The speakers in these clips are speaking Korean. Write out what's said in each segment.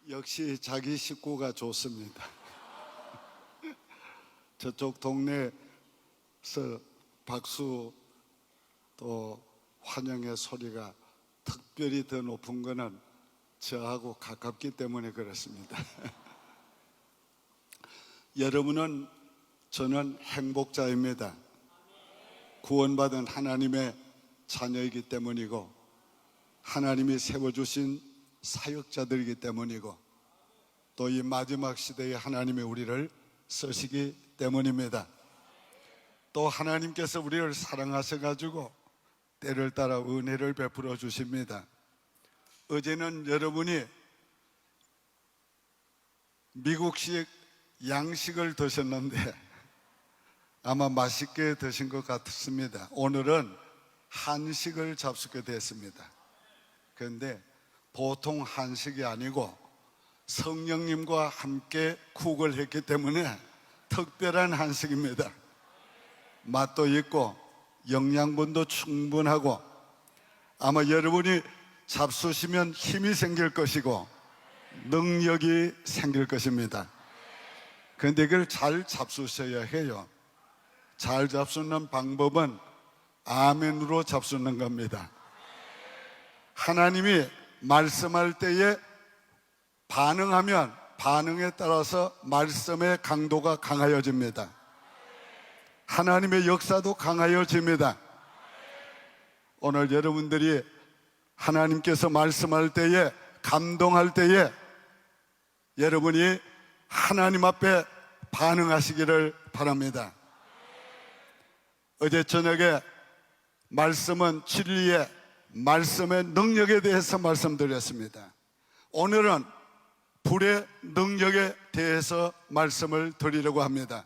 역시 자기 식구가 좋습니다. 저쪽 동네에서 박수 또 환영의 소리가 특별히 더 높은 것은 저하고 가깝기 때문에 그렇습니다. 여러분은 저는 행복자입니다. 구원받은 하나님의 자녀이기 때문이고 하나님이 세워주신 사역자들이기 때문이고 또 이 마지막 시대에 하나님이 우리를 쓰시기 때문입니다. 또 하나님께서 우리를 사랑하셔가지고 때를 따라 은혜를 베풀어 주십니다. 어제는 여러분이 미국식 양식을 드셨는데 아마 맛있게 드신 것 같습니다. 오늘은 한식을 잡수게 됐습니다. 그런데 보통 한식이 아니고 성령님과 함께 쿡을 했기 때문에 특별한 한식입니다. 맛도 있고 영양분도 충분하고 아마 여러분이 잡수시면 힘이 생길 것이고 능력이 생길 것입니다. 그런데 이걸 잘 잡수셔야 해요. 잘 잡수는 방법은 아멘으로 잡수는 겁니다. 하나님이 말씀할 때에 반응하면 반응에 따라서 말씀의 강도가 강하여집니다. 하나님의 역사도 강하여집니다. 오늘 여러분들이 하나님께서 말씀할 때에 감동할 때에 여러분이 하나님 앞에 반응하시기를 바랍니다. 어제 저녁에 말씀은 진리의 말씀의 능력에 대해서 말씀드렸습니다. 오늘은 불의 능력에 대해서 말씀을 드리려고 합니다.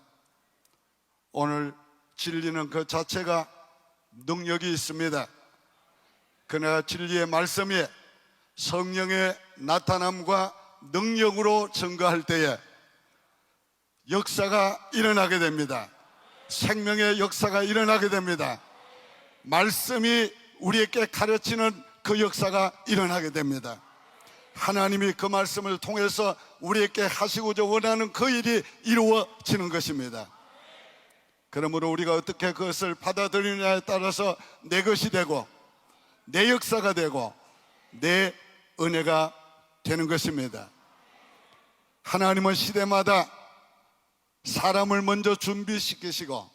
오늘 진리는 그 자체가 능력이 있습니다. 그러나 진리의 말씀이 성령의 나타남과 능력으로 증거할 때에 역사가 일어나게 됩니다. 생명의 역사가 일어나게 됩니다. 말씀이 우리에게 가르치는 그 역사가 일어나게 됩니다. 하나님이 그 말씀을 통해서 우리에게 하시고자 원하는 그 일이 이루어지는 것입니다. 그러므로 우리가 어떻게 그것을 받아들이느냐에 따라서 내 것이 되고 내 역사가 되고 내 은혜가 되는 것입니다. 하나님은 시대마다 사람을 먼저 준비시키시고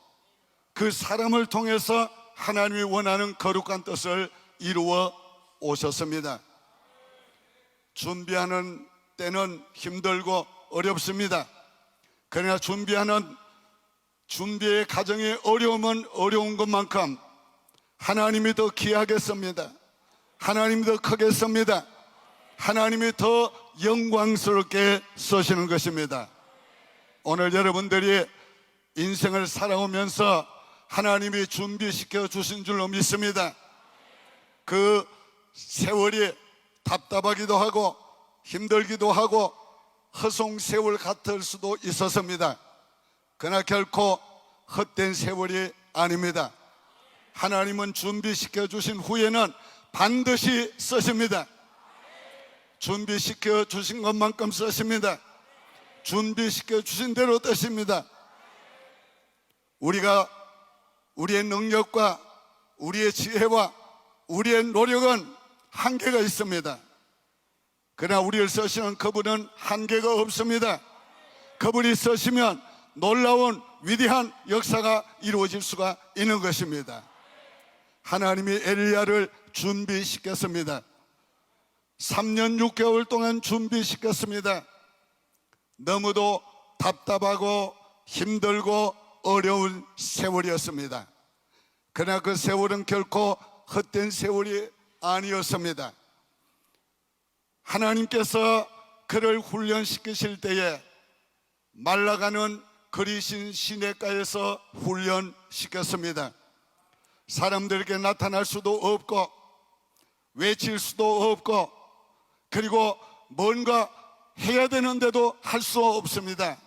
그 사람을 통해서 하나님이 원하는 거룩한 뜻을 이루어 오셨습니다. 준비하는 때는 힘들고 어렵습니다. 그러나 준비의 과정의 어려움은 어려운 것만큼 하나님이 더 귀하겠습니다. 하나님이 더 크겠습니다. 하나님이 더 영광스럽게 쓰시는 것입니다. 오늘 여러분들이 인생을 살아오면서 하나님이 준비시켜 주신 줄로 믿습니다. 그 세월이 답답하기도 하고 힘들기도 하고 허송세월 같을 수도 있었습니다. 그러나 결코 헛된 세월이 아닙니다. 하나님은 준비시켜 주신 후에는 반드시 쓰십니다. 준비시켜 주신 것만큼 쓰십니다. 준비시켜 주신 대로 뜨십니다. 우리가 우리의 능력과 우리의 지혜와 우리의 노력은 한계가 있습니다. 그러나 우리를 쓰시는 그분은 한계가 없습니다. 그분이 쓰시면 놀라운 위대한 역사가 이루어질 수가 있는 것입니다. 하나님이 엘리야를 준비시켰습니다. 3년 6개월 동안 준비시켰습니다. 너무도 답답하고 힘들고 어려운 세월이었습니다. 그러나 그 세월은 결코 헛된 세월이 아니었습니다. 하나님께서 그를 훈련시키실 때에 말라가는 그리신 시냇가에서 훈련시켰습니다. 사람들에게 나타날 수도 없고 외칠 수도 없고 그리고 뭔가 해야 되는데도 할 수 없습니다.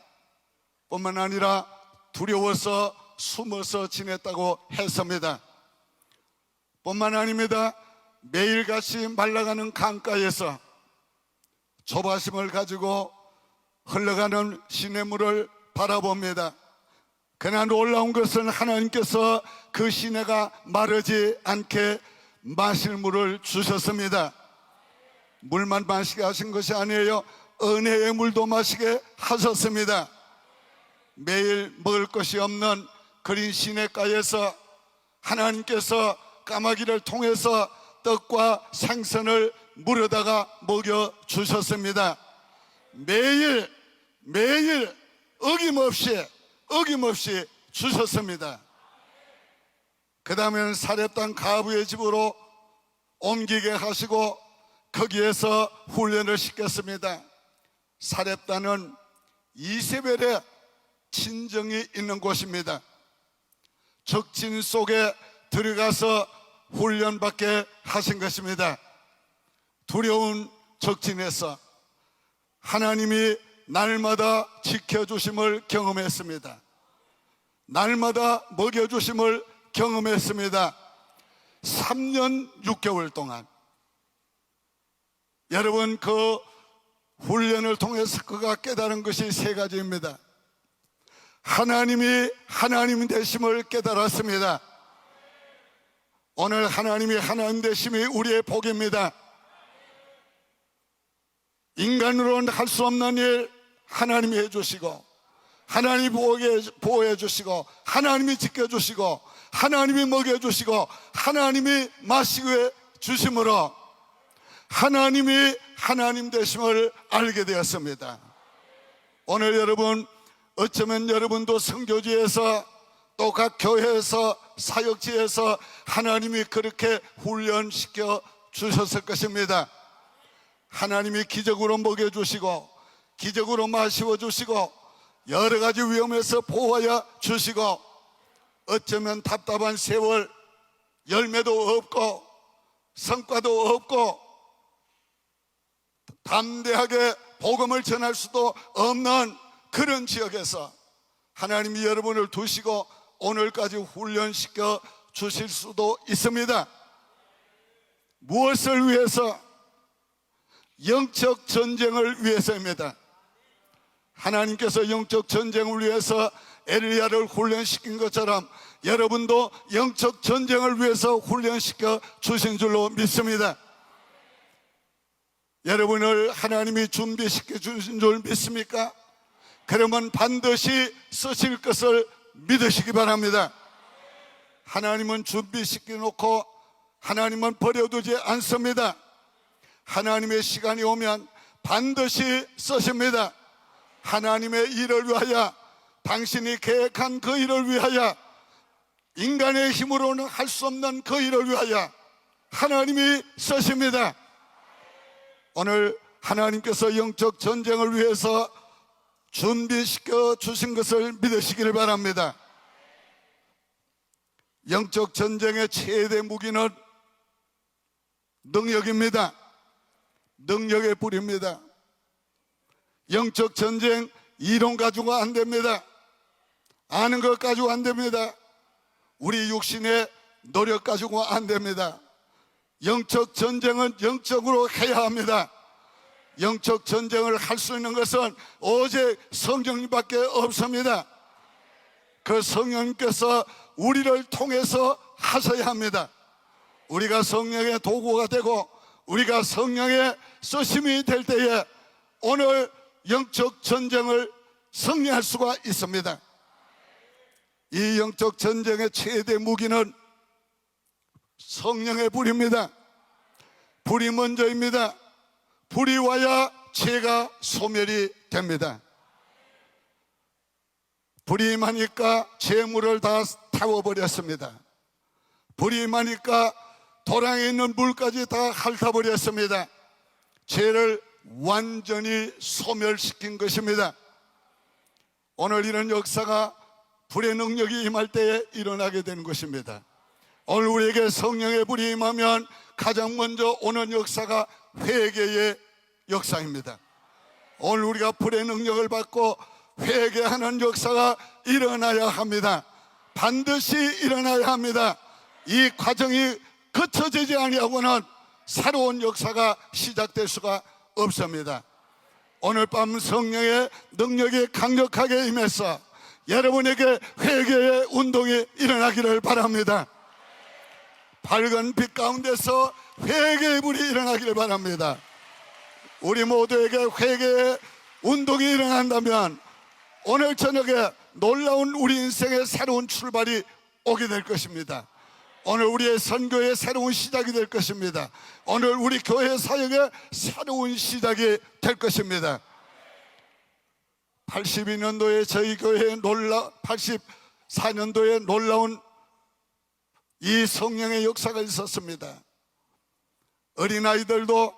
뿐만 아니라 두려워서 숨어서 지냈다고 했습니다. 뿐만 아닙니다. 매일같이 말라가는 강가에서 조바심을 가지고 흘러가는 시냇물을 바라봅니다. 그러나 놀라운 것은 하나님께서 그 시내가 마르지 않게 마실 물을 주셨습니다. 물만 마시게 하신 것이 아니에요. 은혜의 물도 마시게 하셨습니다. 매일 먹을 것이 없는 그린 시냇가에서 하나님께서 까마귀를 통해서 떡과 생선을 물에다가 먹여주셨습니다. 매일 어김없이 주셨습니다. 그 다음에는 사렙당 가부의 집으로 옮기게 하시고 거기에서 훈련을 시켰습니다. 사렙당은 이세벨의 친정이 있는 곳입니다. 적진 속에 들어가서 훈련받게 하신 것입니다. 두려운 적진에서 하나님이 날마다 지켜주심을 경험했습니다. 날마다 먹여주심을 경험했습니다. 3년 6개월 동안. 여러분, 그 훈련을 통해서 그가 깨달은 것이 3가지입니다. 하나님이 하나님 되심을 깨달았습니다. 오늘 하나님이 하나님 되심이 우리의 복입니다. 인간으로는 할 수 없는 일 하나님이 해주시고, 하나님이 보호해 주시고, 하나님이 지켜주시고, 하나님이 먹여주시고, 하나님이 마시게 주심으로 하나님이 하나님 되심을 알게 되었습니다. 오늘 여러분, 어쩌면 여러분도 선교지에서 또 각 교회에서 사역지에서 하나님이 그렇게 훈련시켜 주셨을 것입니다. 하나님이 기적으로 먹여주시고, 기적으로 마시워 주시고, 여러 가지 위험에서 보호하여 주시고, 어쩌면 답답한 세월, 열매도 없고 성과도 없고 담대하게 복음을 전할 수도 없는 그런 지역에서 하나님이 여러분을 두시고 오늘까지 훈련시켜 주실 수도 있습니다. 무엇을 위해서? 영적 전쟁을 위해서입니다. 하나님께서 영적 전쟁을 위해서 엘리야를 훈련시킨 것처럼 여러분도 영적 전쟁을 위해서 훈련시켜 주신 줄로 믿습니다. 여러분을 하나님이 준비시켜 주신 줄 믿습니까? 그러면 반드시 쓰실 것을 믿으시기 바랍니다. 하나님은 준비시켜 놓고 하나님은 버려두지 않습니다. 하나님의 시간이 오면 반드시 쓰십니다. 하나님의 일을 위하여, 당신이 계획한 그 일을 위하여, 인간의 힘으로는 할 수 없는 그 일을 위하여 하나님이 쓰십니다. 오늘 하나님께서 영적 전쟁을 위해서 준비시켜 주신 것을 믿으시기를 바랍니다. 영적 전쟁의 최대 무기는 능력입니다. 능력의 불입니다. 영적 전쟁 이론 가지고 안 됩니다. 아는 것 가지고 안 됩니다. 우리 육신의 노력 가지고 안 됩니다. 영적 전쟁은 영적으로 해야 합니다. 영적 전쟁을 할 수 있는 것은 오직 성령님밖에 없습니다. 그 성령님께서 우리를 통해서 하셔야 합니다. 우리가 성령의 도구가 되고 우리가 성령의 쓰심이 될 때에 오늘 영적 전쟁을 승리할 수가 있습니다. 이 영적 전쟁의 최대 무기는 성령의 불입니다. 불이 먼저입니다. 불이 와야 죄가 소멸이 됩니다. 불이 임하니까 재물을 다 태워버렸습니다. 불이 임하니까 도량에 있는 물까지 다 핥아버렸습니다. 죄를 완전히 소멸시킨 것입니다. 오늘 이런 역사가 불의 능력이 임할 때에 일어나게 되는 것입니다. 오늘 우리에게 성령의 불이 임하면 가장 먼저 오는 역사가 회개의 역사입니다. 오늘 우리가 불의 능력을 받고 회개하는 역사가 일어나야 합니다. 반드시 일어나야 합니다. 이 과정이 거쳐지지 아니하고는 새로운 역사가 시작될 수가 없습니다. 오늘 밤 성령의 능력이 강력하게 임해서 여러분에게 회개의 운동이 일어나기를 바랍니다. 밝은 빛 가운데서 회개의 불이 일어나기를 바랍니다. 우리 모두에게 회개의 운동이 일어난다면 오늘 저녁에 놀라운 우리 인생의 새로운 출발이 오게 될 것입니다. 오늘 우리의 선교의 새로운 시작이 될 것입니다. 오늘 우리 교회 사역의 새로운 시작이 될 것입니다. 82년도에 저희 교회에 84년도에 놀라운 이 성령의 역사가 있었습니다. 어린아이들도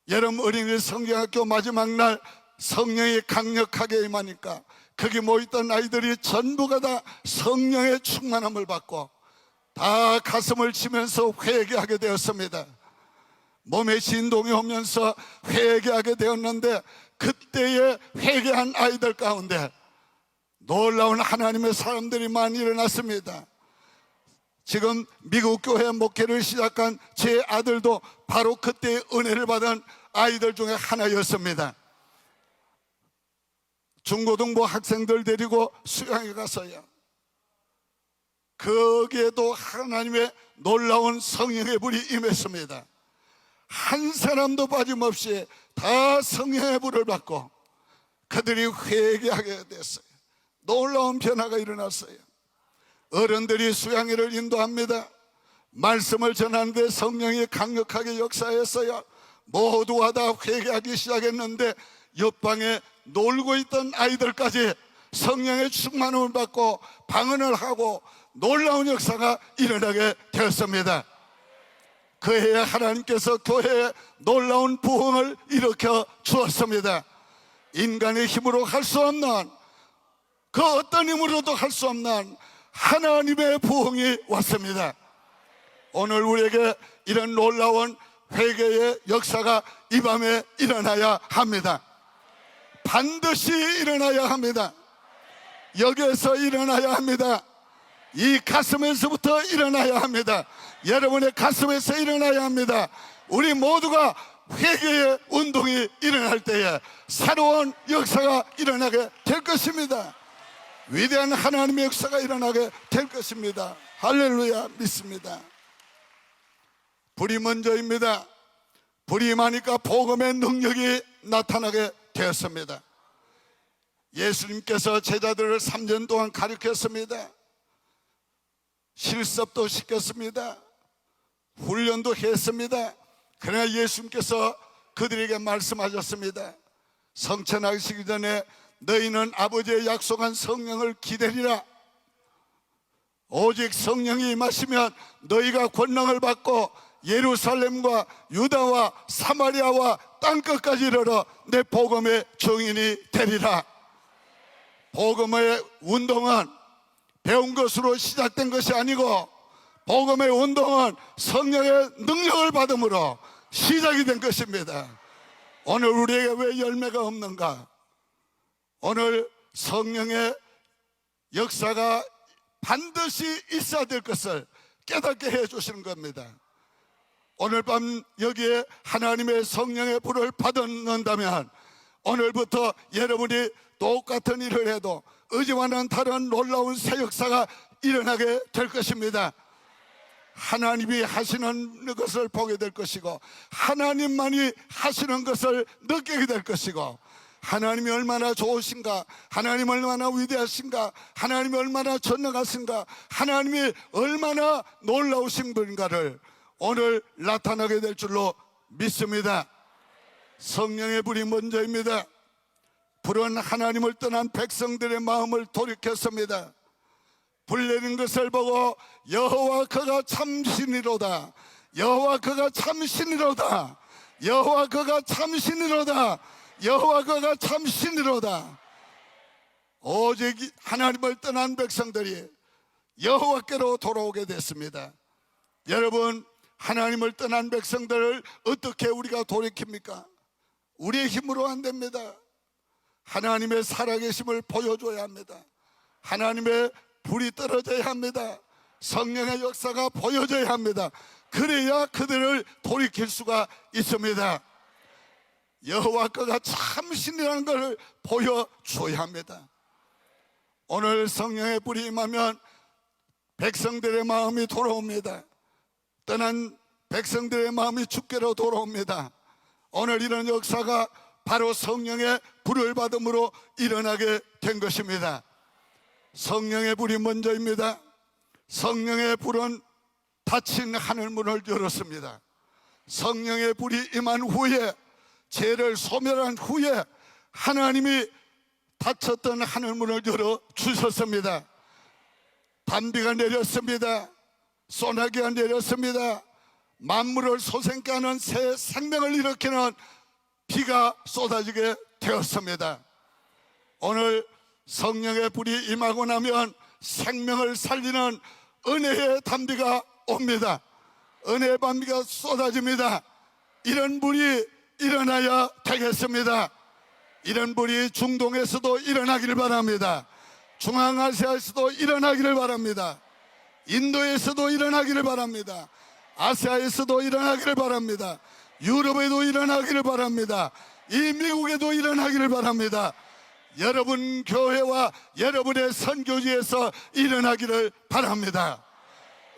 여름 어린이 성경학교 마지막 날 성령이 강력하게 임하니까 거기 모였던 아이들이 전부가 다 성령의 충만함을 받고 다 가슴을 치면서 회개하게 되었습니다. 몸에 진동이 오면서 회개하게 되었는데 그때에 회개한 아이들 가운데 놀라운 하나님의 사람들이 많이 일어났습니다. 지금 미국 교회 목회를 시작한 제 아들도 바로 그때 은혜를 받은 아이들 중에 하나였습니다. 중고등부 학생들 데리고 수양에 갔어요. 거기에도 하나님의 놀라운 성령의 불이 임했습니다. 한 사람도 빠짐없이 다 성령의 불을 받고 그들이 회개하게 됐어요. 놀라운 변화가 일어났어요. 어른들이 수양회를 인도합니다. 말씀을 전하는데 성령이 강력하게 역사했어요. 모두가 다 회개하기 시작했는데 옆방에 놀고 있던 아이들까지 성령의 충만함을 받고 방언을 하고 놀라운 역사가 일어나게 되었습니다. 그해에 하나님께서 교회에 놀라운 부흥을 일으켜 주었습니다. 인간의 힘으로 할 수 없는, 그 어떤 힘으로도 할 수 없는 하나님의 부흥이 왔습니다. 오늘 우리에게 이런 놀라운 회개의 역사가 이 밤에 일어나야 합니다. 반드시 일어나야 합니다. 여기에서 일어나야 합니다. 이 가슴에서부터 일어나야 합니다. 여러분의 가슴에서 일어나야 합니다. 우리 모두가 회개의 운동이 일어날 때에 새로운 역사가 일어나게 될 것입니다. 위대한 하나님의 역사가 일어나게 될 것입니다. 할렐루야 믿습니다. 불이 먼저입니다. 불이 임하니까 복음의 능력이 나타나게 되었습니다. 예수님께서 제자들을 3년 동안 가르쳤습니다. 실습도 시켰습니다. 훈련도 했습니다. 그러나 예수님께서 그들에게 말씀하셨습니다. 성천하시기 전에 너희는 아버지의 약속한 성령을 기다리라. 오직 성령이 임하시면 너희가 권능을 받고 예루살렘과 유다와 사마리아와 땅끝까지 이르러 내 복음의 증인이 되리라. 복음의 운동은 배운 것으로 시작된 것이 아니고 복음의 운동은 성령의 능력을 받음으로 시작이 된 것입니다. 오늘 우리에게 왜 열매가 없는가? 오늘 성령의 역사가 반드시 있어야 될 것을 깨닫게 해주시는 겁니다. 오늘 밤 여기에 하나님의 성령의 불을 받는다면 오늘부터 여러분이 똑같은 일을 해도 의지와는 다른 놀라운 새 역사가 일어나게 될 것입니다. 하나님이 하시는 것을 보게 될 것이고 하나님만이 하시는 것을 느끼게 될 것이고 하나님이 얼마나 좋으신가, 하나님이 얼마나 위대하신가, 하나님이 얼마나 전능하신가, 하나님이 얼마나 놀라우신 분인가를 오늘 나타나게 될 줄로 믿습니다. 성령의 불이 먼저입니다. 불은 하나님을 떠난 백성들의 마음을 돌이켰습니다. 불 내린 것을 보고 여호와 그가 참신이로다, 여호와 그가 참신이로다, 여호와 그가 참신이로다, 여호와 그가 참신이로다. 오직 하나님을 떠난 백성들이 여호와께로 돌아오게 됐습니다. 여러분, 하나님을 떠난 백성들을 어떻게 우리가 돌이킵니까? 우리의 힘으로 안 됩니다. 하나님의 살아계심을 보여줘야 합니다. 하나님의 불이 떨어져야 합니다. 성령의 역사가 보여져야 합니다. 그래야 그들을 돌이킬 수가 있습니다. 여호와께가 참신이라는 것을 보여줘야 합니다. 오늘 성령의 불이 임하면 백성들의 마음이 돌아옵니다. 떠난 백성들의 마음이 주께로 돌아옵니다. 오늘 이런 역사가 바로 성령의 불을 받음으로 일어나게 된 것입니다. 성령의 불이 먼저입니다. 성령의 불은 닫힌 하늘문을 열었습니다. 성령의 불이 임한 후에, 죄를 소멸한 후에 하나님이 닫혔던 하늘문을 열어 주셨습니다. 단비가 내렸습니다. 소나기가 내렸습니다. 만물을 솟게 하는 새 생명을 일으키는 비가 쏟아지게 되었습니다. 오늘 성령의 불이 임하고 나면 생명을 살리는 은혜의 단비가 옵니다. 은혜의 단비가 쏟아집니다. 이런 불이 일어나야 되겠습니다. 이런 불이 중동에서도 일어나기를 바랍니다. 중앙아시아에서도 일어나기를 바랍니다. 인도에서도 일어나기를 바랍니다. 아시아에서도 일어나기를 바랍니다. 유럽에도 일어나기를 바랍니다. 이 미국에도 일어나기를 바랍니다. 여러분 교회와 여러분의 선교지에서 일어나기를 바랍니다.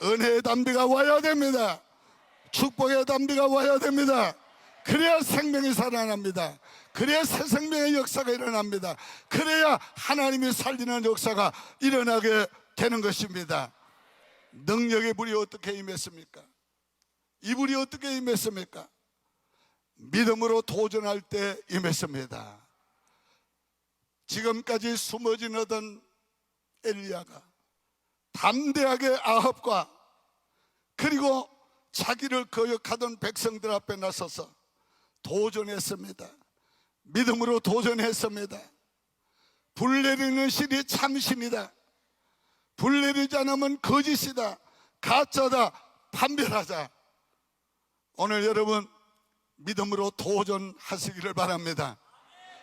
은혜의 단비가 와야 됩니다. 축복의 단비가 와야 됩니다. 그래야 생명이 살아납니다. 그래야 새 생명의 역사가 일어납니다. 그래야 하나님이 살리는 역사가 일어나게 되는 것입니다. 능력의 불이 어떻게 임했습니까? 이 불이 어떻게 임했습니까? 믿음으로 도전할 때 임했습니다. 지금까지 숨어 지내던 엘리야가 담대하게 아합과 그리고 자기를 거역하던 백성들 앞에 나서서 도전했습니다. 믿음으로 도전했습니다. 불 내리는 신이 참신이다. 불 내리지 않으면 거짓이다. 가짜다. 판별하자. 오늘 여러분 믿음으로 도전하시기를 바랍니다.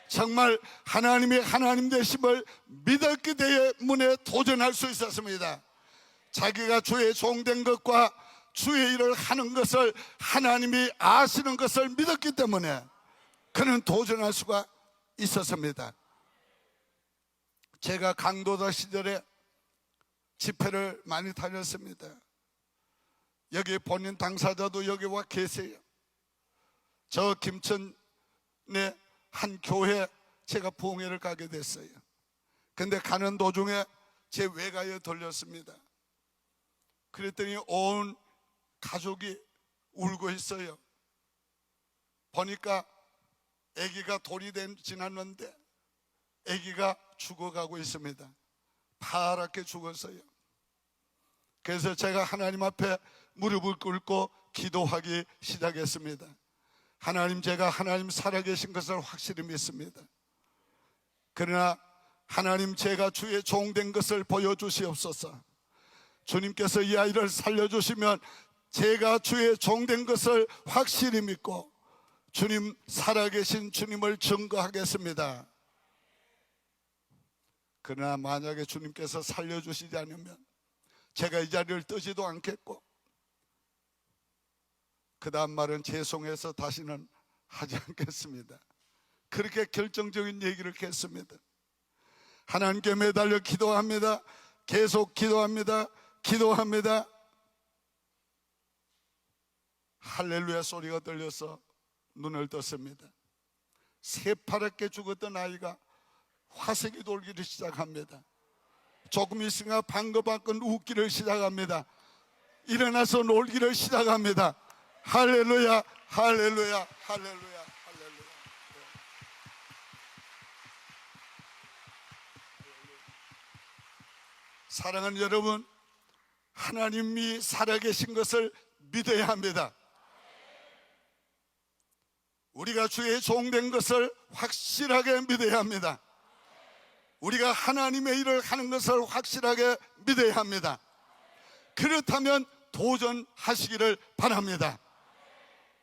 정말 하나님의 하나님 되심을 믿었기 때문에 도전할 수 있었습니다. 자기가 주의 종된 것과 주의 일을 하는 것을 하나님이 아시는 것을 믿었기 때문에 그는 도전할 수가 있었습니다. 제가 강도다 시절에 집회를 많이 다녔습니다. 여기 본인 당사자도 여기 와 계세요. 저 김천의 한 교회 제가 부흥회를 가게 됐어요. 근데 가는 도중에 제 외가에 들렸습니다. 그랬더니 온 가족이 울고 있어요. 보니까 아기가 돌이 지났는데 아기가 죽어가고 있습니다. 파랗게 죽었어요. 그래서 제가 하나님 앞에 무릎을 꿇고 기도하기 시작했습니다. 하나님, 제가 하나님 살아계신 것을 확실히 믿습니다. 그러나 하나님, 제가 주의 종된 것을 보여주시옵소서. 주님께서 이 아이를 살려주시면 제가 주의 종된 것을 확실히 믿고 주님, 살아계신 주님을 증거하겠습니다. 그러나 만약에 주님께서 살려주시지 않으면 제가 이 자리를 뜨지도 않겠고 그 다음 말은 죄송해서 다시는 하지 않겠습니다. 그렇게 결정적인 얘기를 했습니다. 하나님께 매달려 기도합니다. 계속 기도합니다. 기도합니다. 할렐루야 소리가 들려서 눈을 떴습니다. 새파랗게 죽었던 아이가 화색이 돌기를 시작합니다. 조금 있으면 방긋방긋 웃기를 시작합니다. 일어나서 놀기를 시작합니다. 할렐루야, 할렐루야, 할렐루야, 할렐루야. 사랑하는 여러분, 하나님이 살아계신 것을 믿어야 합니다. 우리가 주의 종된 것을 확실하게 믿어야 합니다. 우리가 하나님의 일을 하는 것을 확실하게 믿어야 합니다. 그렇다면 도전하시기를 바랍니다.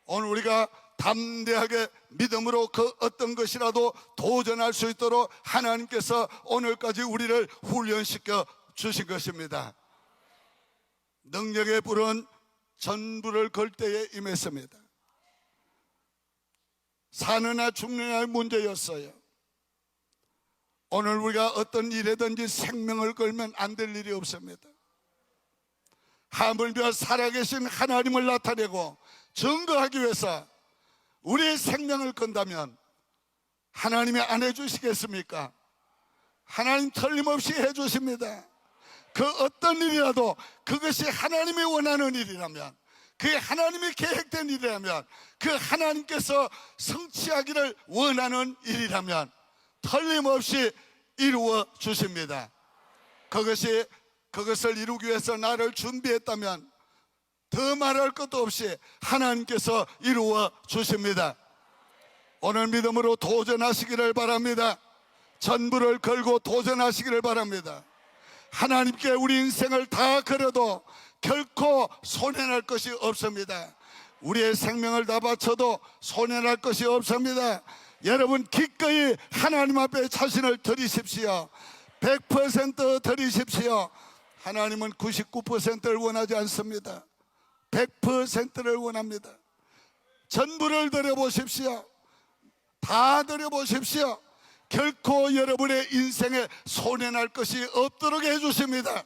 오늘 우리가 담대하게 믿음으로 그 어떤 것이라도 도전할 수 있도록 하나님께서 오늘까지 우리를 훈련시켜 주신 것입니다. 능력의 불은 전부를 걸 때에 임했습니다. 사느냐 죽느냐의 문제였어요. 오늘 우리가 어떤 일에든지 생명을 걸면 안 될 일이 없습니다. 하물며 살아계신 하나님을 나타내고 증거하기 위해서 우리의 생명을 건다면 하나님이 안 해주시겠습니까? 하나님 틀림없이 해주십니다. 그 어떤 일이라도 그것이 하나님이 원하는 일이라면, 그게 하나님이 계획된 일이라면, 그 하나님께서 성취하기를 원하는 일이라면 틀림없이 이루어 주십니다. 그것을 이루기 위해서 나를 준비했다면 더 말할 것도 없이 하나님께서 이루어 주십니다. 오늘 믿음으로 도전하시기를 바랍니다. 전부를 걸고 도전하시기를 바랍니다. 하나님께 우리 인생을 다 걸어도 결코 손해날 것이 없습니다. 우리의 생명을 다 바쳐도 손해날 것이 없습니다. 여러분 기꺼이 하나님 앞에 자신을 드리십시오. 100% 드리십시오. 하나님은 99%를 원하지 않습니다. 100%를 원합니다. 전부를 드려보십시오. 다 드려보십시오. 결코 여러분의 인생에 손해날 것이 없도록 해주십니다.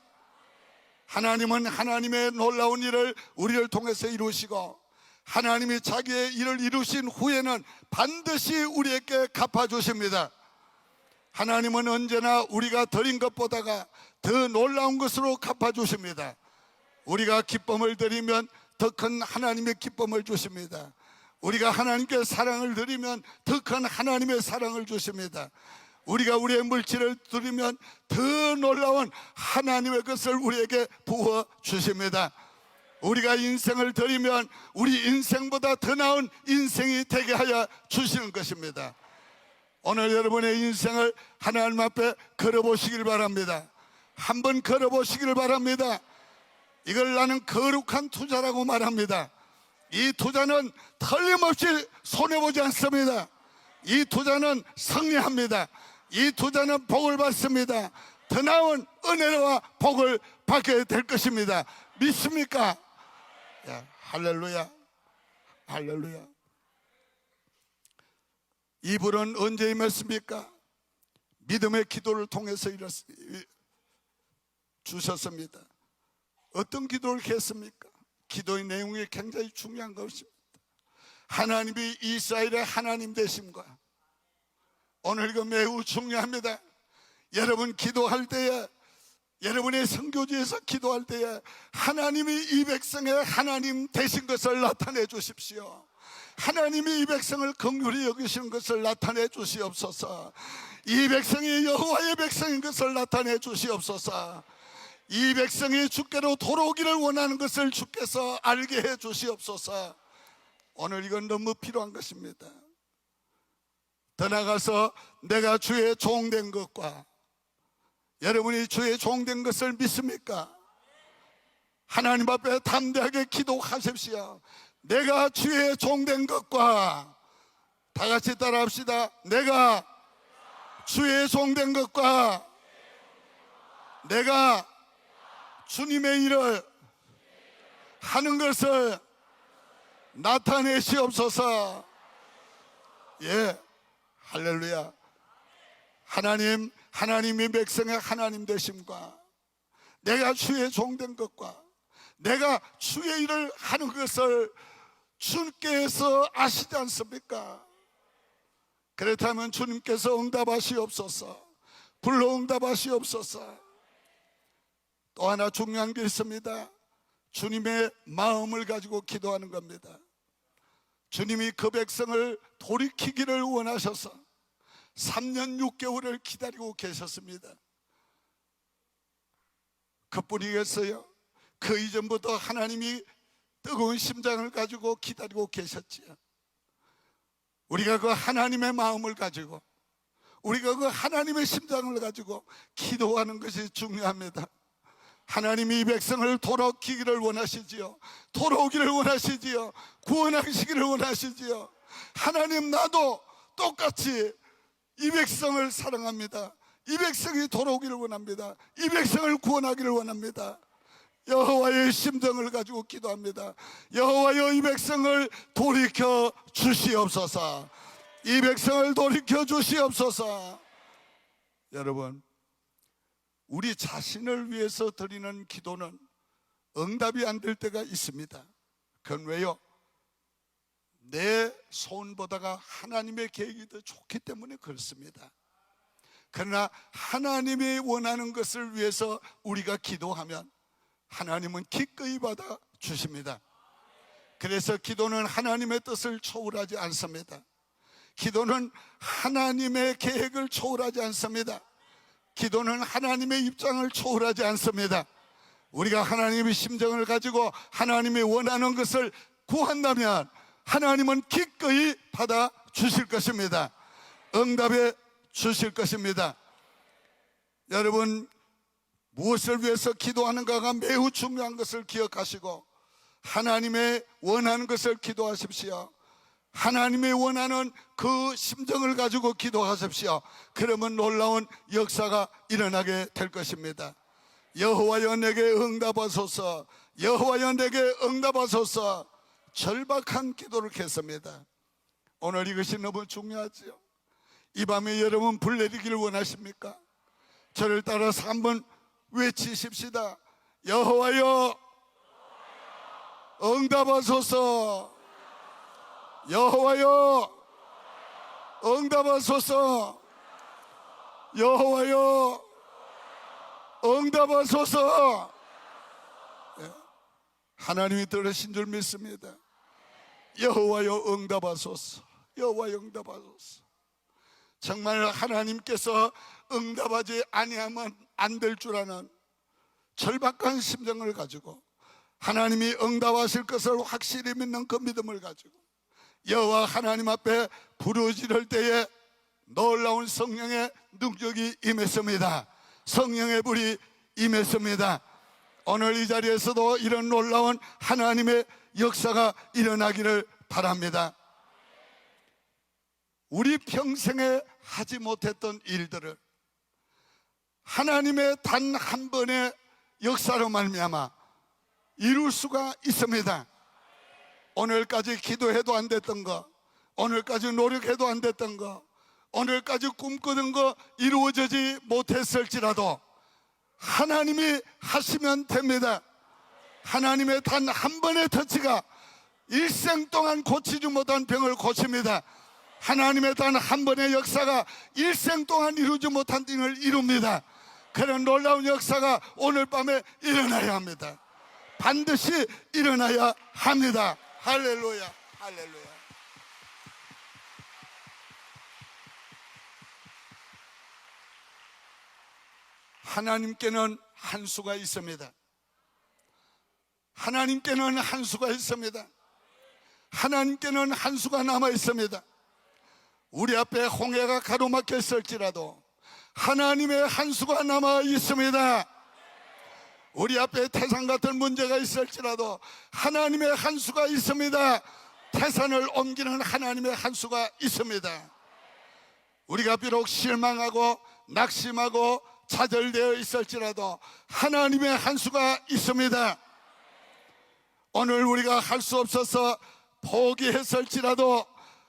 하나님은 하나님의 놀라운 일을 우리를 통해서 이루시고, 하나님이 자기의 일을 이루신 후에는 반드시 우리에게 갚아주십니다. 하나님은 언제나 우리가 드린 것보다가 더 놀라운 것으로 갚아주십니다. 우리가 기쁨을 드리면 더 큰 하나님의 기쁨을 주십니다. 우리가 하나님께 사랑을 드리면 더 큰 하나님의 사랑을 주십니다. 우리가 우리의 물질을 드리면 더 놀라운 하나님의 것을 우리에게 부어 주십니다. 우리가 인생을 드리면 우리 인생보다 더 나은 인생이 되게 하여 주시는 것입니다. 오늘 여러분의 인생을 하나님 앞에 걸어보시길 바랍니다. 한번 걸어보시길 바랍니다. 이걸 나는 거룩한 투자라고 말합니다. 이 투자는 틀림없이 손해보지 않습니다. 이 투자는 승리합니다. 이 투자는 복을 받습니다. 더 나은 은혜와 복을 받게 될 것입니다. 믿습니까? 야, 할렐루야, 할렐루야. 이 불은 언제 임했습니까? 믿음의 기도를 통해서 주셨습니다. 어떤 기도를 했습니까? 기도의 내용이 굉장히 중요한 것입니다. 하나님이 이스라엘의 하나님 되심과, 오늘 이거 매우 중요합니다. 여러분 기도할 때에, 여러분의 선교지에서 기도할 때에 하나님이 이 백성의 하나님 되신 것을 나타내 주십시오. 하나님이 이 백성을 긍휼히 여기시는 것을 나타내 주시옵소서. 이 백성이 여호와의 백성인 것을 나타내 주시옵소서. 이 백성이 주께로 돌아오기를 원하는 것을 주께서 알게 해 주시옵소서. 오늘 이건 너무 필요한 것입니다. 더 나아가서 내가 주의 종된 것과, 여러분이 주의 종된 것을 믿습니까? 하나님 앞에 담대하게 기도하십시오. 내가 주의 종된 것과, 다 같이 따라합시다. 내가 주의 종된 것과, 내가 주님의 일을 하는 것을 나타내시옵소서. 예, 할렐루야. 하나님이 백성의 하나님 되심과, 내가 주의 종된 것과, 내가 주의 일을 하는 것을 주님께서 아시지 않습니까? 그렇다면 주님께서 응답하시옵소서. 불러 응답하시옵소서. 또 하나 중요한 게 있습니다. 주님의 마음을 가지고 기도하는 겁니다. 주님이 그 백성을 돌이키기를 원하셔서 3년 6개월을 기다리고 계셨습니다. 그뿐이겠어요? 그 이전부터 하나님이 뜨거운 심장을 가지고 기다리고 계셨지요. 우리가 그 하나님의 마음을 가지고, 우리가 그 하나님의 심장을 가지고 기도하는 것이 중요합니다. 하나님이 이 백성을 돌아오기를 원하시지요. 돌아오기를 원하시지요. 구원하시기를 원하시지요. 하나님, 나도 똑같이 이 백성을 사랑합니다. 이 백성이 돌아오기를 원합니다. 이 백성을 구원하기를 원합니다. 여호와의 심정을 가지고 기도합니다. 여호와여, 이 백성을 돌이켜 주시옵소서. 이 백성을 돌이켜 주시옵소서. 여러분, 우리 자신을 위해서 드리는 기도는 응답이 안 될 때가 있습니다. 그건 왜요? 내 소원보다가 하나님의 계획이 더 좋기 때문에 그렇습니다. 그러나 하나님이 원하는 것을 위해서 우리가 기도하면 하나님은 기꺼이 받아 주십니다. 그래서 기도는 하나님의 뜻을 초월하지 않습니다. 기도는 하나님의 계획을 초월하지 않습니다. 기도는 하나님의 입장을 초월하지 않습니다. 우리가 하나님의 심정을 가지고 하나님이 원하는 것을 구한다면 하나님은 기꺼이 받아 주실 것입니다. 응답해 주실 것입니다. 여러분, 무엇을 위해서 기도하는가가 매우 중요한 것을 기억하시고 하나님의 원하는 것을 기도하십시오. 하나님의 원하는 그 심정을 가지고 기도하십시오. 그러면 놀라운 역사가 일어나게 될 것입니다. 여호와여 내게 응답하소서, 여호와여 내게 응답하소서. 절박한 기도를 했습니다. 오늘 이것이 너무 중요하죠. 이 밤에 여러분 불 내리기를 원하십니까? 저를 따라서 한번 외치십시다. 여호와여 응답하소서, 여호와여 응답하소서, 여호와여 응답하소서. 하나님이 들으신 줄 믿습니다. 여호와여 응답하소서, 여호와여 응답하소서. 정말 하나님께서 응답하지 아니하면 안 될 줄 아는 절박한 심정을 가지고 하나님이 응답하실 것을 확실히 믿는 그 믿음을 가지고 여호와 하나님 앞에 부르짖을 때에 놀라운 성령의 능력이 임했습니다. 성령의 불이 임했습니다. 오늘 이 자리에서도 이런 놀라운 하나님의 역사가 일어나기를 바랍니다. 우리 평생에 하지 못했던 일들을 하나님의 단 한 번의 역사로 말미암아 이룰 수가 있습니다. 오늘까지 기도해도 안 됐던 거, 오늘까지 노력해도 안 됐던 거, 오늘까지 꿈꾸던 거 이루어지지 못했을지라도 하나님이 하시면 됩니다. 하나님의 단 한 번의 터치가 일생 동안 고치지 못한 병을 고칩니다. 하나님의 단 한 번의 역사가 일생 동안 이루지 못한 일을 이룹니다. 그런 놀라운 역사가 오늘 밤에 일어나야 합니다. 반드시 일어나야 합니다. 할렐루야, 할렐루야. 하나님께는 한 수가 있습니다. 하나님께는 한 수가 있습니다. 하나님께는 한 수가 남아 있습니다. 우리 앞에 홍해가 가로막혀 있을지라도 하나님의 한 수가 남아 있습니다. 우리 앞에 태산 같은 문제가 있을지라도 하나님의 한 수가 있습니다. 태산을 옮기는 하나님의 한 수가 있습니다. 우리가 비록 실망하고 낙심하고 좌절되어 있을지라도 하나님의 한 수가 있습니다. 오늘 우리가 할 수 없어서 포기했을지라도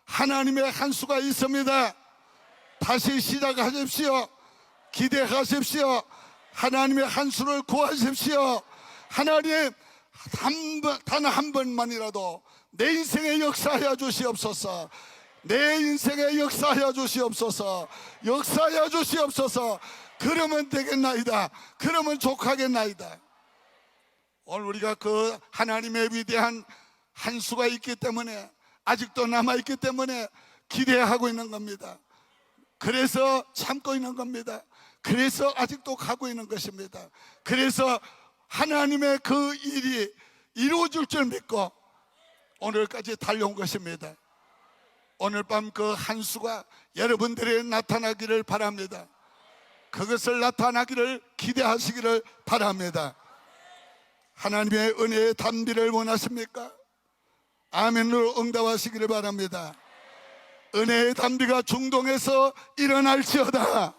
하나님의 한 수가 있습니다. 다시 시작하십시오. 기대하십시오. 하나님의 한 수를 구하십시오. 하나님 단 한 번만이라도 내 인생에 역사하여 주시옵소서. 내 인생에 역사하여 주시옵소서. 역사하여 주시옵소서. 그러면 되겠나이다. 그러면 족하겠나이다. 오늘 우리가 그 하나님의 위대한 한 수가 있기 때문에, 아직도 남아있기 때문에 기대하고 있는 겁니다. 그래서 참고 있는 겁니다. 그래서 아직도 가고 있는 것입니다. 그래서 하나님의 그 일이 이루어질 줄 믿고 오늘까지 달려온 것입니다. 오늘 밤 그 한 수가 여러분들에게 나타나기를 바랍니다. 그것을 나타나기를 기대하시기를 바랍니다. 하나님의 은혜의 단비를 원하십니까? 아멘으로 응답하시기를 바랍니다. 은혜의 단비가 중동에서 일어날지어다.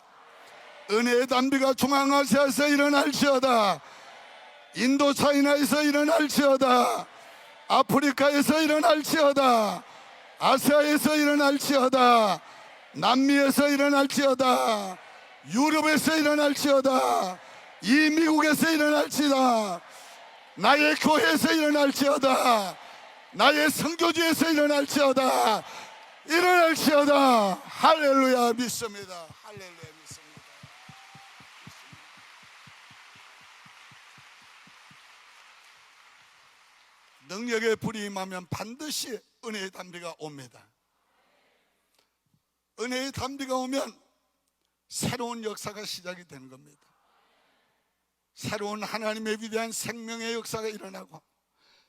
은혜의 단비가 중앙아시아에서 일어날지어다. 인도 차이나에서 일어날지어다. 아프리카에서 일어날지어다. 아시아에서 일어날지어다. 남미에서 일어날지어다. 유럽에서 일어날지어다. 이 미국에서 일어날지어다. 나의 교회에서 일어날지어다. 나의 선교지에서 일어날지어다. 일어날지어다. 할렐루야 믿습니다. 할렐루야 믿습니다. 능력의 불이 임하면 반드시 은혜의 단비가 옵니다. 은혜의 단비가 오면 새로운 역사가 시작이 되는 겁니다. 새로운 하나님의 위대한 생명의 역사가 일어나고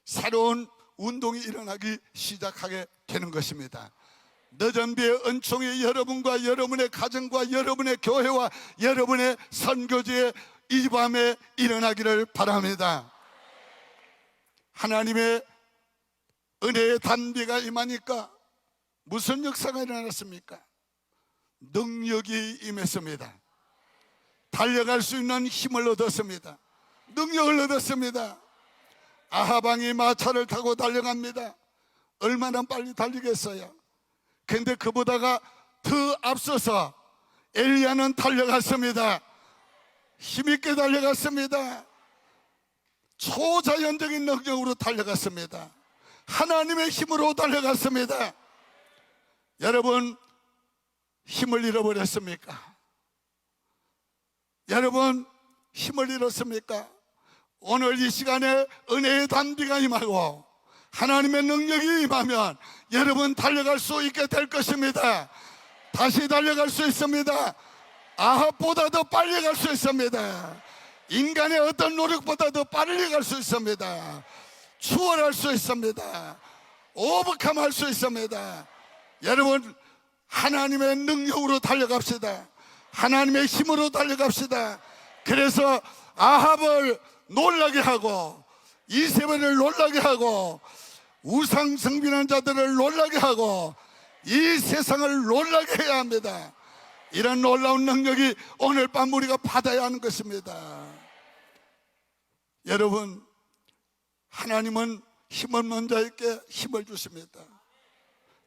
새로운 운동이 일어나기 시작하게 되는 것입니다. 늦은 비의 은총이 여러분과 여러분의 가정과 여러분의 교회와 여러분의 선교지에 이 밤에 일어나기를 바랍니다. 하나님의 은혜의 단비가 임하니까 무슨 역사가 일어났습니까? 능력이 임했습니다. 달려갈 수 있는 힘을 얻었습니다. 능력을 얻었습니다. 아하방이 마차를 타고 달려갑니다. 얼마나 빨리 달리겠어요? 근데 그보다가 더 앞서서 엘리야는 달려갔습니다. 힘있게 달려갔습니다. 초자연적인 능력으로 달려갔습니다. 하나님의 힘으로 달려갔습니다. 여러분, 힘을 잃어버렸습니까? 여러분, 힘을 잃었습니까? 오늘 이 시간에 은혜의 단비가 임하고 하나님의 능력이 임하면 여러분 달려갈 수 있게 될 것입니다. 다시 달려갈 수 있습니다. 아합보다 더 빨리 갈 수 있습니다. 인간의 어떤 노력보다 더 빨리 갈 수 있습니다. 추월할 수 있습니다. 오버컴할 수 있습니다. 여러분, 하나님의 능력으로 달려갑시다. 하나님의 힘으로 달려갑시다. 그래서 아합을 놀라게 하고 이세벨을 놀라게 하고 우상 숭배하는 자들을 놀라게 하고 이 세상을 놀라게 해야 합니다. 이런 놀라운 능력이 오늘 밤 우리가 받아야 하는 것입니다. 여러분, 하나님은 힘 없는 자에게 힘을 주십니다.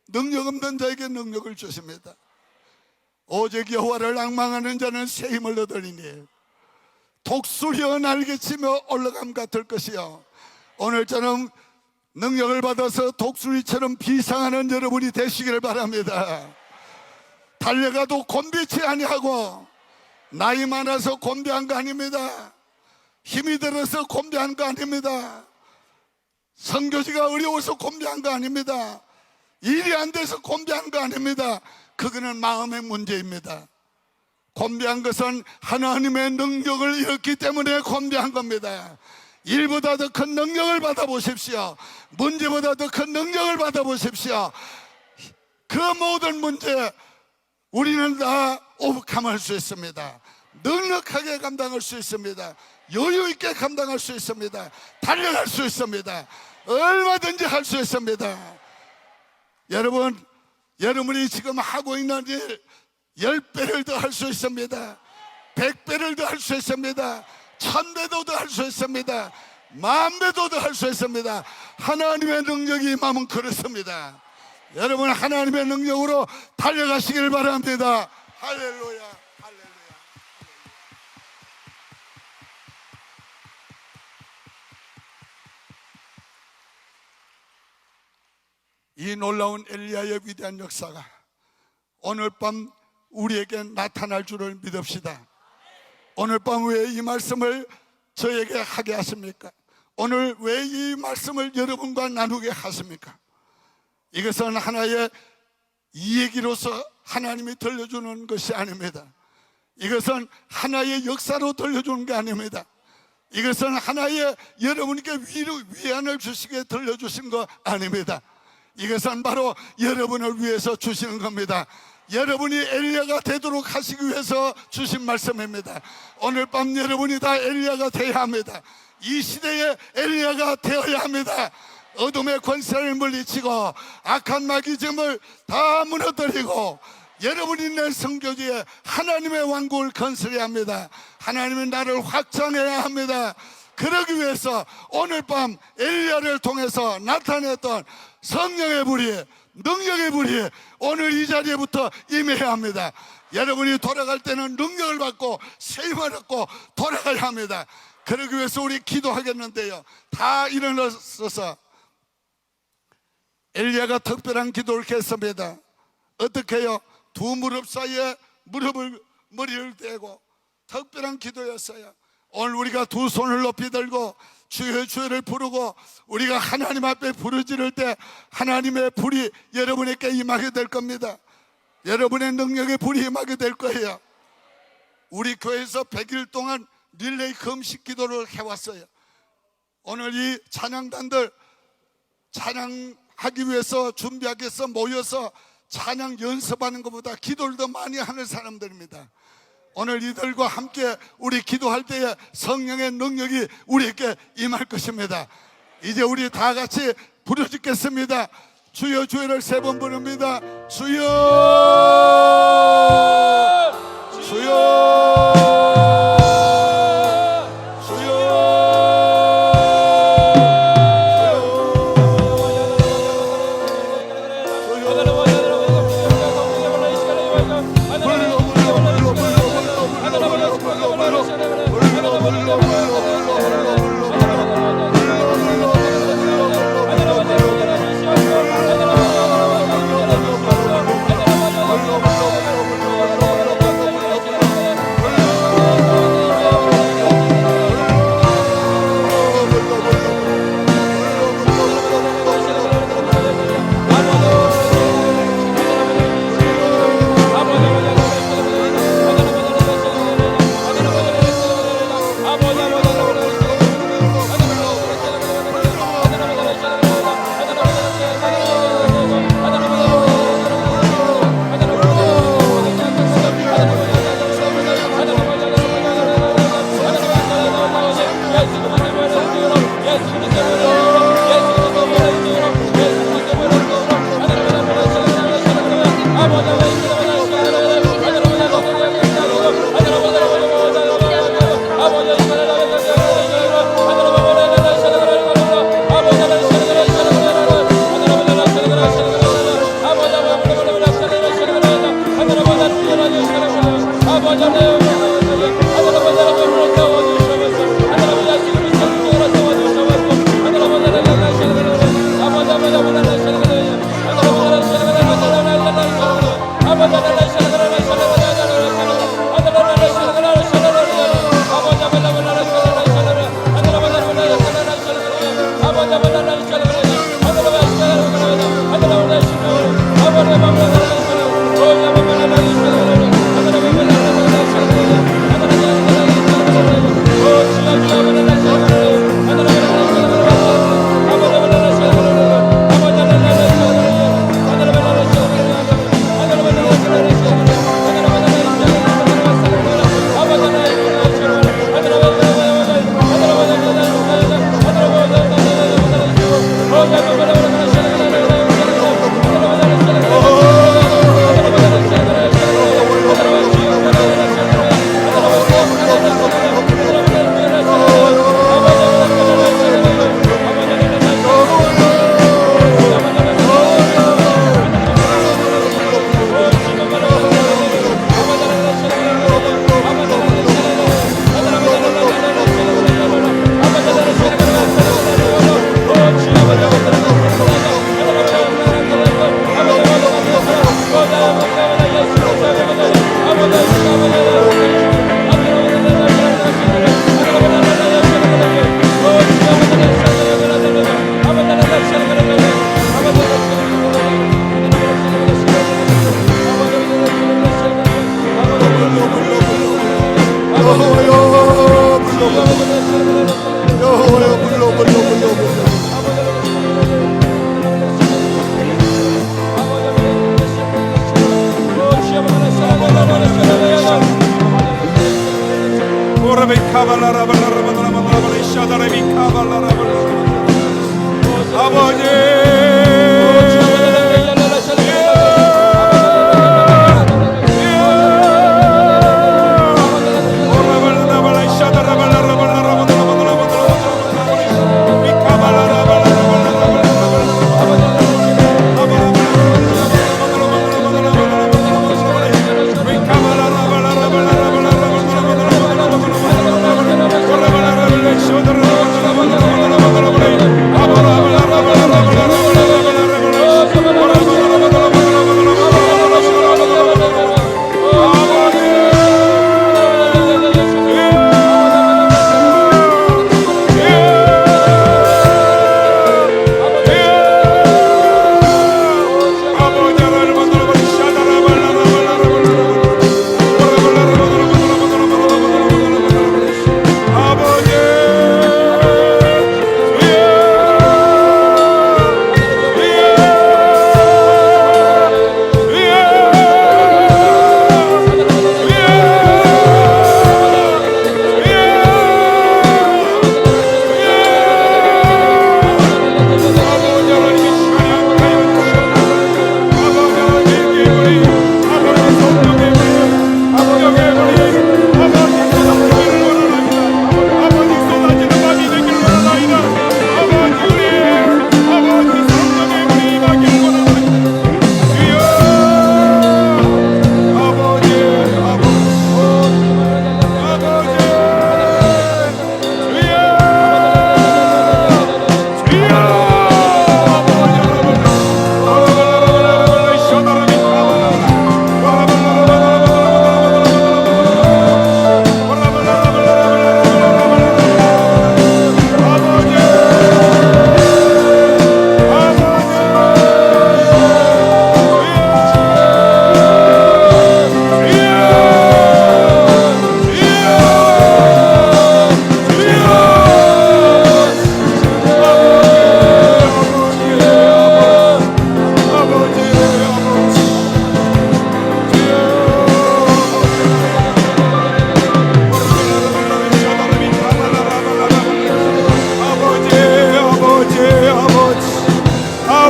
능력 없는 자에게 능력을 주십니다. 오직 여호와를 앙망하는 자는 새 힘을 얻으리니 독수리와 날개치며 올라감 같을 것이요. 오늘처럼 능력을 받아서 독수리처럼 비상하는 여러분이 되시기를 바랍니다. 달려가도 곤비치 아니하고 나이 많아서 곤비한 거 아닙니다. 힘이 들어서 곤비한 거 아닙니다. 선교지가 어려워서 곤비한 거 아닙니다. 일이 안 돼서 곤비한 거 아닙니다. 그거는 마음의 문제입니다. 곤비한 것은 하나님의 능력을 잃었기 때문에 곤비한 겁니다. 일보다 더 큰 능력을 받아보십시오. 문제보다 더 큰 능력을 받아보십시오. 그 모든 문제 우리는 다 오버컴할 수 있습니다. 넉넉하게 감당할 수 있습니다. 여유 있게 감당할 수 있습니다. 달려갈 수 있습니다. 얼마든지 할 수 있습니다. 여러분, 여러분이 지금 하고 있는 일 10배를 더 할 수 있습니다. 100배를 더 할 수 있습니다. 1000배도 더 할 수 있습니다. 10,000배도 더 할 수 있습니다. 하나님의 능력이 임하면 그렇습니다. 여러분, 하나님의 능력으로 달려가시길 바랍니다. 할렐루야, 할렐루야. 이 놀라운 엘리야의 위대한 역사가 오늘 밤 우리에게 나타날 줄을 믿읍시다. 오늘 밤 왜 이 말씀을 저에게 하게 하십니까? 오늘 왜 이 말씀을 여러분과 나누게 하십니까? 이것은 하나의 이야기로서 하나님이 들려주는 것이 아닙니다. 이것은 하나의 역사로 들려주는 게 아닙니다. 이것은 하나의 여러분께 위안을 주시게 들려주신 거 아닙니다. 이것은 바로 여러분을 위해서 주시는 겁니다. 여러분이 엘리야가 되도록 하시기 위해서 주신 말씀입니다. 오늘 밤 여러분이 다 엘리야가 되어야 합니다. 이 시대에 엘리야가 되어야 합니다. 어둠의 권세를 물리치고 악한 마귀즘을 다 무너뜨리고 여러분이 있는 성교지에 하나님의 왕국을 건설해야 합니다. 하나님의 나라를 확장해야 합니다. 그러기 위해서 오늘 밤 엘리야를 통해서 나타냈던 성령의 불이, 능력의 불이 오늘 이 자리에부터 임해야 합니다. 여러분이 돌아갈 때는 능력을 받고 세임을 받고 돌아가야 합니다. 그러기 위해서 우리 기도하겠는데요, 다 일어나서 엘리야가 특별한 기도를 했습니다. 어떻게 해요? 두 무릎 사이에 머리를 대고 특별한 기도였어요. 오늘 우리가 두 손을 높이 들고 주여 주여를 부르고 우리가 하나님 앞에 부르짖을 때 하나님의 불이 여러분에게 임하게 될 겁니다. 여러분의 능력의 불이 임하게 될 거예요. 우리 교회에서 100일 동안 릴레이 금식 기도를 해왔어요. 오늘 이 찬양단들 찬양하기 위해서 준비하기 위해서 모여서 찬양 연습하는 것보다 기도를 더 많이 하는 사람들입니다. 오늘 이들과 함께 우리 기도할 때에 성령의 능력이 우리에게 임할 것입니다. 이제 우리 다 같이 부르짖겠습니다. 주여 주여를 3번 부릅니다. 주여 주여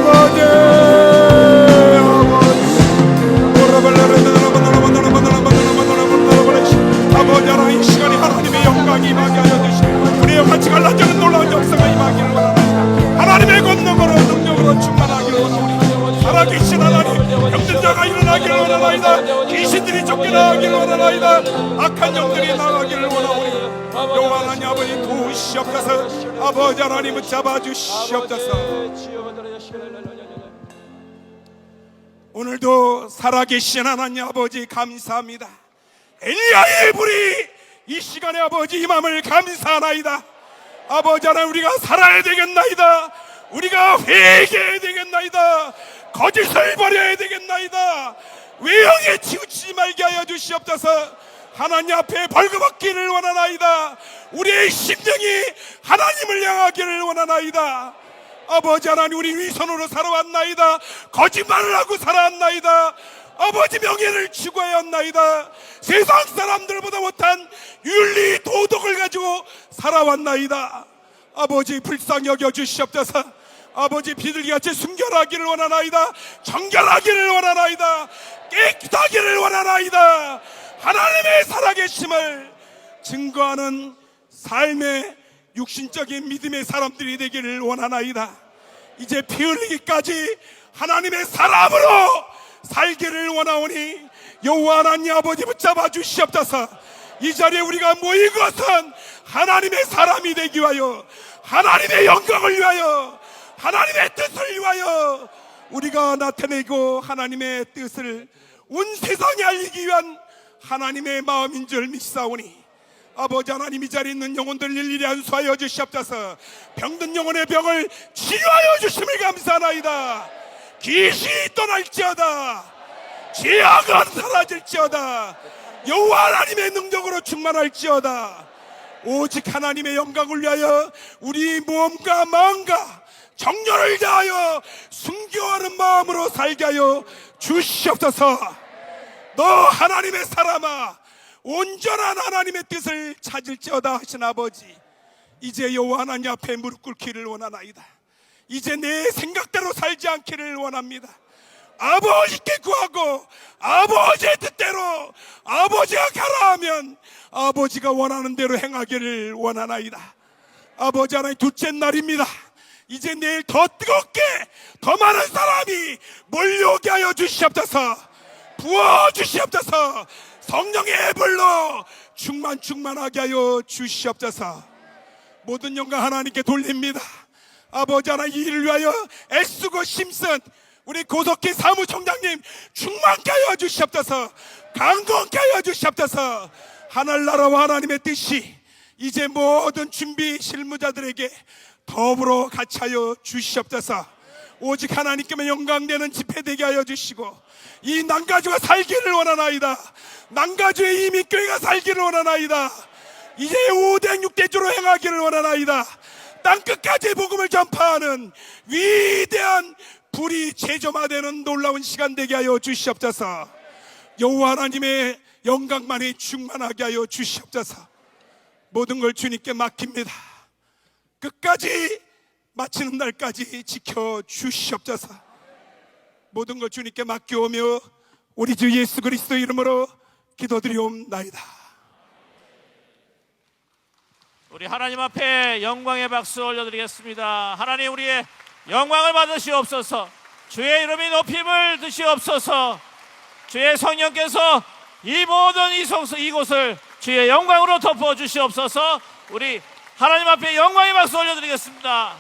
아버지 아버지 하나님 이 시간에 하나님의 영광이 임하게 하여 주시고 우리의 같이 갈라지는 놀라운 역사가 임하기를 원합니다. 하나님의 권능으로 능력으로 충만하기를 원합니다. 살아계신 하나님 병든 자가 일어나기를 원하나이다. 귀신들이 쫓겨나기를 원하나이다. 악한 영들이 나가기를 원하오니 여호와 하나님 아버지 도우시옵소서. 아버지 하나님을 잡아주시옵소서. 오늘도 살아계신 하나님 아버지 감사합니다. 엘리야의 불이 이 시간에 아버지 임함을 감사하나이다. 아버지 하나님 우리가 살아야 되겠나이다. 우리가 회개해야 되겠나이다. 거짓을 버려야 되겠나이다. 외형에 치우치지 말게 하여 주시옵소서. 하나님 앞에 벌거벗기를 원하나이다. 우리의 심령이 하나님을 향하기를 원하나이다. 아버지 하나님 우리 위선으로 살아왔나이다. 거짓말을 하고 살아왔나이다. 아버지 명예를 추구하였나이다. 세상 사람들보다 못한 윤리 도덕을 가지고 살아왔나이다. 아버지 불쌍히 여겨주시옵소서. 아버지 비둘기같이 순결하기를 원하나이다. 정결하기를 원하나이다. 깨끗하기를 원하나이다. 하나님의 살아계심을 증거하는 삶의 육신적인 믿음의 사람들이 되기를 원하나이다. 이제 피 흘리기까지 하나님의 사람으로 살기를 원하오니 여호와 하나님 아버지 붙잡아 주시옵소서. 이 자리에 우리가 모인 것은 하나님의 사람이 되기 위하여, 하나님의 영광을 위하여, 하나님의 뜻을 위하여 우리가 나타내고 하나님의 뜻을 온 세상에 알리기 위한 하나님의 마음인 줄 믿사오니 아버지 하나님 이 자리에 있는 영혼들 일일이 안수하여 주시옵소서. 병든 영혼의 병을 치유하여 주심을 감사하나이다. 귀신이 떠날지어다. 죄악은 사라질지어다. 여호와 하나님의 능력으로 충만할지어다. 오직 하나님의 영광을 위하여 우리 몸과 마음과 정열을 다하여 순교하는 마음으로 살게 하여 주시옵소서. 너 하나님의 사람아 온전한 하나님의 뜻을 찾을지어다 하신 아버지, 이제 여호와 하나님 앞에 무릎 꿇기를 원하나이다. 이제 내 생각대로 살지 않기를 원합니다. 아버지께 구하고 아버지의 뜻대로 아버지가 가라 하면 아버지가 원하는 대로 행하기를 원하나이다. 아버지 하나님 둘째 날입니다. 이제 내일 더 뜨겁게 더 많은 사람이 몰려오게 하여 주시옵소서. 부어주시옵소서. 성령의 불로 충만하게 하여 주시옵소서. 모든 영광 하나님께 돌립니다. 아버지 하나님 이 일을 위하여 애쓰고 힘쓴 우리 고석희 사무총장님 충만케 하여 주시옵소서. 강건케 하여 주시옵소서. 하늘나라와 하나님의 뜻이 이제 모든 준비 실무자들에게 더불어 같이 하여 주시옵소서. 오직 하나님께만 영광되는 집회 되게 하여 주시고 이 난가주가 살기를 원하나이다. 난가주의 이민교회가 살기를 원하나이다. 이제 5대 6대주로 행하기를 원하나이다. 땅끝까지 복음을 전파하는 위대한 불이 제점화되는 놀라운 시간 되게 하여 주시옵소서. 여호와 하나님의 영광만이 충만하게 하여 주시옵소서. 모든 걸 주님께 맡깁니다. 끝까지 마치는 날까지 지켜주시옵소서. 모든 걸 주님께 맡겨오며 우리 주 예수 그리스도 이름으로 기도드리옵나이다. 우리 하나님 앞에 영광의 박수 올려드리겠습니다. 하나님 우리의 영광을 받으시옵소서. 주의 이름이 높임을 드시옵소서. 주의 성령께서 이 모든 이곳을 주의 영광으로 덮어주시옵소서. 우리 하나님 앞에 영광의 박수 올려드리겠습니다.